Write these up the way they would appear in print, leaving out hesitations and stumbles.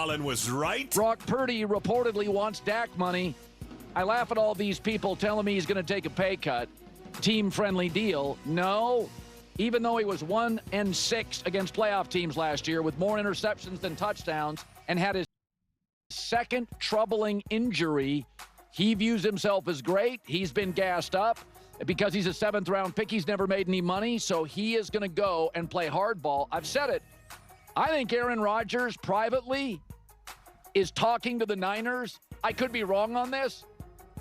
Colin was right. Brock Purdy reportedly wants Dak money. I laugh at all these people telling me he's going to take a pay cut. Team-friendly deal. No. Even though he was 1-6 against playoff teams last year with more interceptions than touchdowns and had his second troubling injury, he views himself as great. He's been gassed up. Because he's a seventh-round pick, he's never made any money, so he is going to go and play hardball. I've said it. I think Aaron Rodgers privately is talking to the Niners. I could be wrong on this.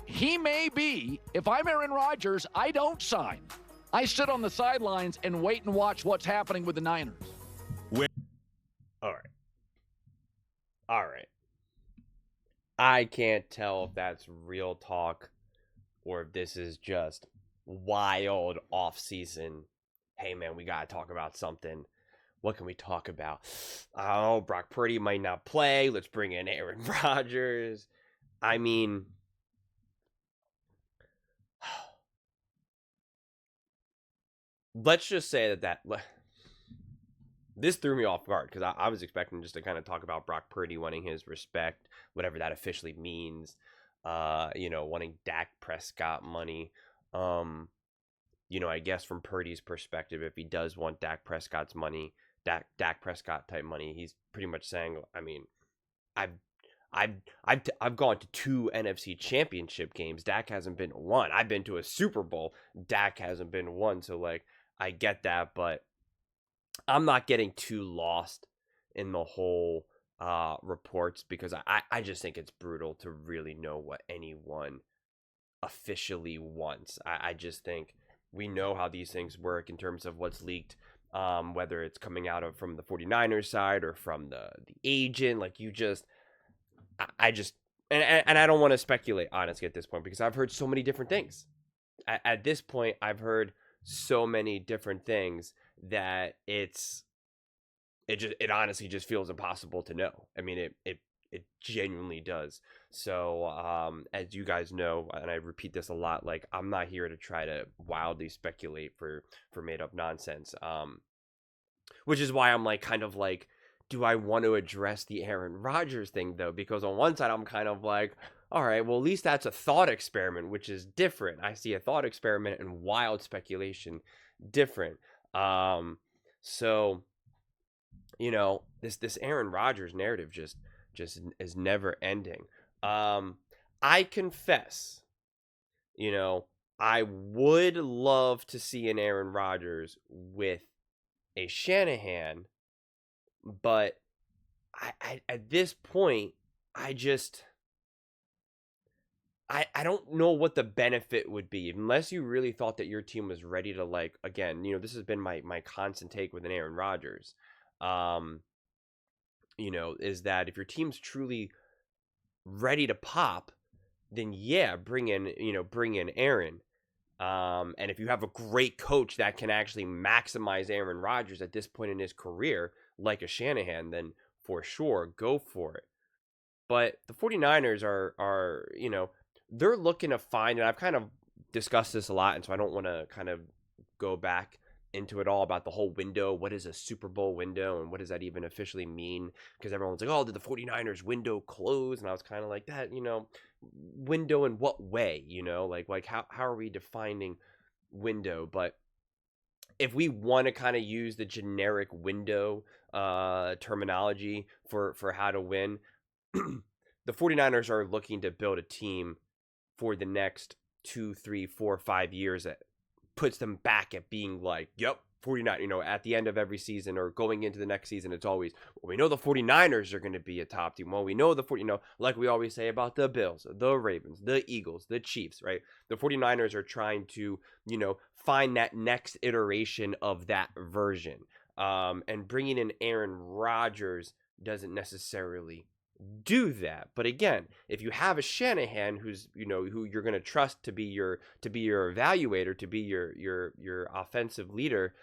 He may be. If I'm Aaron Rodgers, I don't sign. I sit on the sidelines and wait and watch what's happening with the Niners. All right. I can't tell if that's real talk or if this is just wild off-season. Hey, man, we got to talk about something. What can we talk about? Oh, Brock Purdy might not play. Let's bring in Aaron Rodgers. I mean, let's just say that this threw me off guard because I was expecting just to kind of talk about Brock Purdy wanting his respect, whatever that officially means, wanting Dak Prescott money. I guess from Purdy's perspective, if he does want Dak Prescott's money, Dak Prescott type money, he's pretty much saying, I mean, I've gone to 2 NFC championship games. Dak hasn't been to 1. I've been to a Super Bowl. Dak hasn't been to 1. So like, I get that, but I'm not getting too lost in the whole reports because I just think it's brutal to really know what anyone officially wants. I just think we know how these things work in terms of what's leaked, whether it's coming out of from the 49ers side or from the agent. Like I don't want to speculate honestly at this point because I've heard so many different things. At this point, I've heard so many different things that it honestly just feels impossible to know. I mean, it genuinely does. So, as you guys know, and I repeat this a lot, like I'm not here to try to wildly speculate for made up nonsense. Which is why I'm like, kind of like, do I want to address the Aaron Rodgers thing though? Because on one side, I'm kind of like, all right, well, at least that's a thought experiment, which is different. I see a thought experiment and wild speculation different. So, this Aaron Rodgers narrative just is never ending. I confess, I would love to see an Aaron Rodgers with a Shanahan, but I at this point, I don't know what the benefit would be unless you really thought that your team was ready to, like, again, this has been my constant take with an Aaron Rodgers, is that if your team's truly ready to pop, then yeah, bring in Aaron. And if you have a great coach that can actually maximize Aaron Rodgers at this point in his career, like a Shanahan, then for sure, go for it. But the 49ers are they're looking to find, and I've kind of discussed this a lot, and so I don't want to kind of go back into it all about the whole window. What is a Super Bowl window, and what does that even officially mean? Because everyone's like, oh, did the 49ers window close? And I was kind of like, that, window in what way? Like how are we defining window? But if we want to kind of use the generic window terminology for how to win, the 49ers are looking to build a team for the next 2, 3, 4, 5 years that puts them back at being like, yep, 49, at the end of every season or going into the next season, it's always, well, we know the 49ers are going to be a top team. Well, we know like we always say about the Bills, the Ravens, the Eagles, the Chiefs, right? The 49ers are trying to, find that next iteration of that version. And bringing in Aaron Rodgers doesn't necessarily do that. But again, if you have a Shanahan who's who you're going to trust to be your evaluator, to be your offensive leader,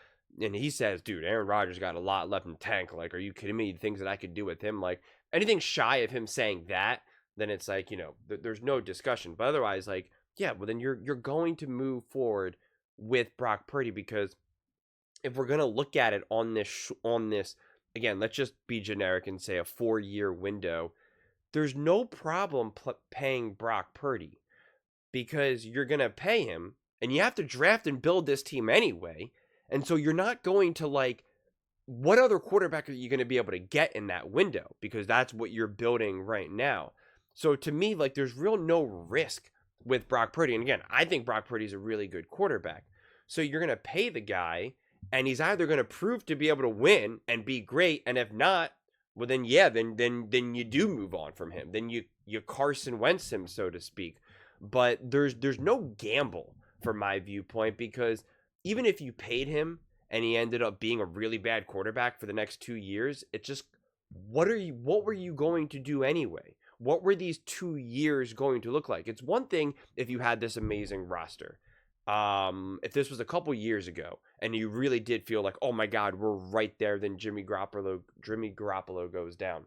and he says, dude, Aaron Rodgers got a lot left in the tank, like, are you kidding me? Things that I could do with him, like anything shy of him saying that, then it's like, there's no discussion. But otherwise, like, yeah, well, then you're going to move forward with Brock Purdy, because if we're going to look at it on this again, let's just be generic and say a 4-year window, there's no problem paying Brock Purdy, because you're going to pay him and you have to draft and build this team anyway. And so you're not going to, like, what other quarterback are you going to be able to get in that window? Because that's what you're building right now. So to me, like, there's no risk with Brock Purdy. And again, I think Brock Purdy is a really good quarterback. So you're going to pay the guy, and he's either going to prove to be able to win and be great, and if not, well, then yeah, then you do move on from him. Then you Carson Wentz him, so to speak. But there's no gamble from my viewpoint, because even if you paid him and he ended up being a really bad quarterback for the next 2 years, it's just, what were you going to do anyway? What were these 2 years going to look like? It's one thing if you had this amazing roster. If this was a couple years ago and you really did feel like, oh my God, we're right there, then Jimmy Garoppolo goes down.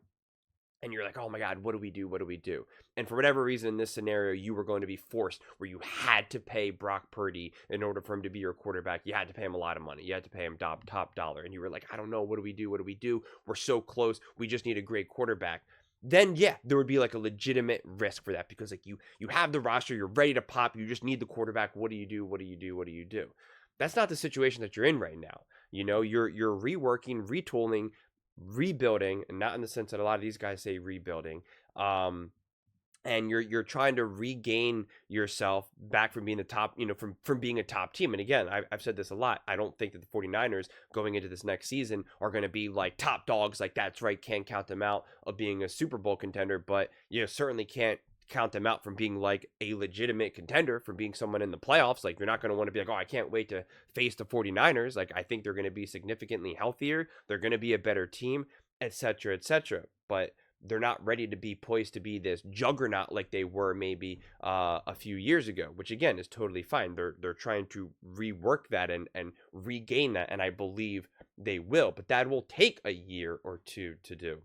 And you're like, oh my God, what do we do? What do we do? And for whatever reason, in this scenario, you were going to be forced where you had to pay Brock Purdy in order for him to be your quarterback. You had to pay him a lot of money. You had to pay him top dollar. And you were like, I don't know. What do we do? What do we do? We're so close. We just need a great quarterback. Then, yeah, there would be like a legitimate risk for that, because like you have the roster, you're ready to pop. You just need the quarterback. What do you do? What do you do? What do you do? That's not the situation that you're in right now. You know, you're reworking, retooling, rebuilding, and not in the sense that a lot of these guys say rebuilding, and you're trying to regain yourself back from being the top, you know, from being a top team. And again, I've said this a lot, I don't think that the 49ers going into this next season are going to be like top dogs, like that's right, can't count them out of being a Super Bowl contender, but you certainly can't count them out from being like a legitimate contender, from being someone in the playoffs. Like, you're not going to want to be like, oh, I can't wait to face the 49ers. Like, I think they're going to be significantly healthier. They're going to be a better team, etc., etc. But they're not ready to be poised to be this juggernaut like they were maybe a few years ago, which again is totally fine. They're trying to rework that and regain that, and I believe they will. But that will take a year or two to do.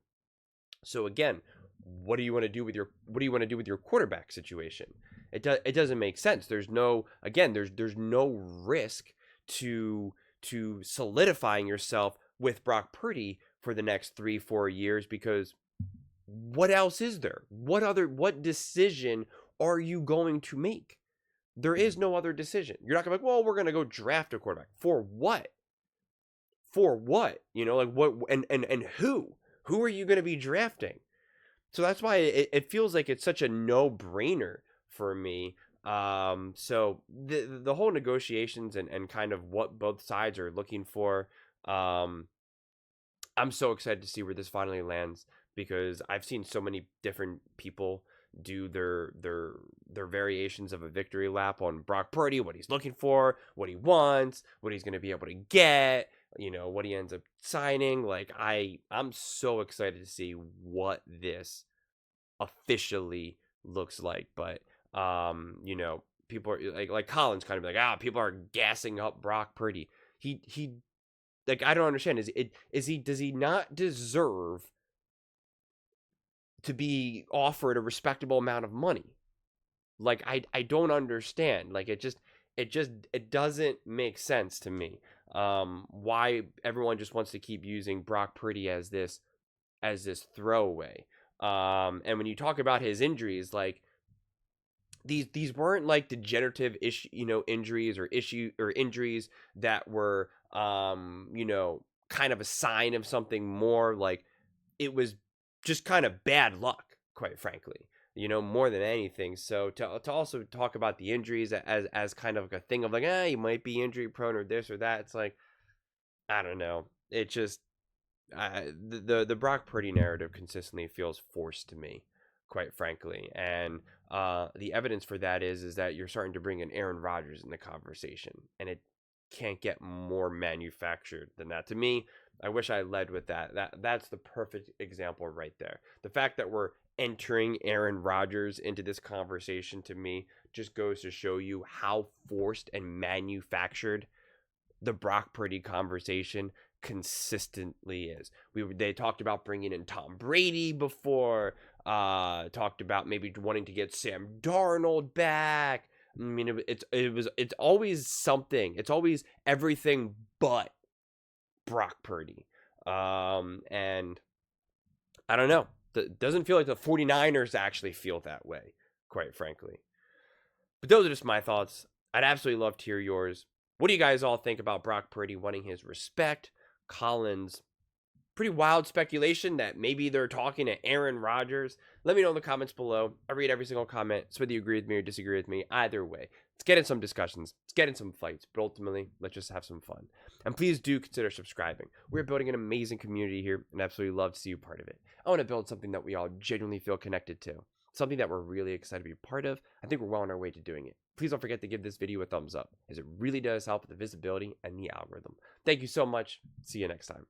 So again, what do you want to do with your quarterback situation? It doesn't make sense. There's no risk to solidifying yourself with Brock Purdy for the next 3-4 years, because what else is there? What decision are you going to make? There is no other decision. You're not gonna be like, well, we're gonna go draft a quarterback. For what? For what? You know, like what, and who? Who are you gonna be drafting? So that's why it feels like it's such a no-brainer for me. So the whole negotiations and kind of what both sides are looking for, I'm so excited to see where this finally lands, because I've seen so many different people do their variations of a victory lap on Brock Purdy, what he's looking for, what he wants, what he's going to be able to get, you know, what he ends up signing. Like, I'm so excited to see what this officially looks like. But you know, people are like Colin's kind of like, people are gassing up Brock Purdy. He like, I don't understand. Does he not deserve to be offered a respectable amount of money? Like, I don't understand. Like, it doesn't make sense to me. Why everyone just wants to keep using Brock Purdy as this throwaway. And when you talk about his injuries, like, these weren't like degenerative injuries or injuries that were kind of a sign of something more. Like, it was just kind of bad luck, quite frankly, more than anything. So to also talk about the injuries as kind of like a thing of like, you might be injury prone or this or that, it's like, I don't know. It just the Brock Purdy narrative consistently feels forced to me, quite frankly. And the evidence for that is that you're starting to bring in Aaron Rodgers in the conversation, and it can't get more manufactured than that. To me, I wish I led with that. That's the perfect example right there. The fact that we're entering Aaron Rodgers into this conversation, to me, just goes to show you how forced and manufactured the Brock Purdy conversation consistently is. They talked about bringing in Tom Brady before, talked about maybe wanting to get Sam Darnold back. I mean, it's always something. It's always everything but Brock Purdy. And I don't know. It doesn't feel like the 49ers actually feel that way, quite frankly. But those are just my thoughts. I'd absolutely love to hear yours. What do you guys all think about Brock Purdy wanting his respect? Colin's pretty wild speculation that maybe they're talking to Aaron Rodgers. Let me know in the comments below. I read every single comment. So whether you agree with me or disagree with me, either way, let's get in some discussions. Let's get in some fights. But ultimately, let's just have some fun. And please do consider subscribing. We're building an amazing community here and absolutely love to see you part of it. I want to build something that we all genuinely feel connected to. Something that we're really excited to be a part of. I think we're well on our way to doing it. Please don't forget to give this video a thumbs up, as it really does help with the visibility and the algorithm. Thank you so much. See you next time.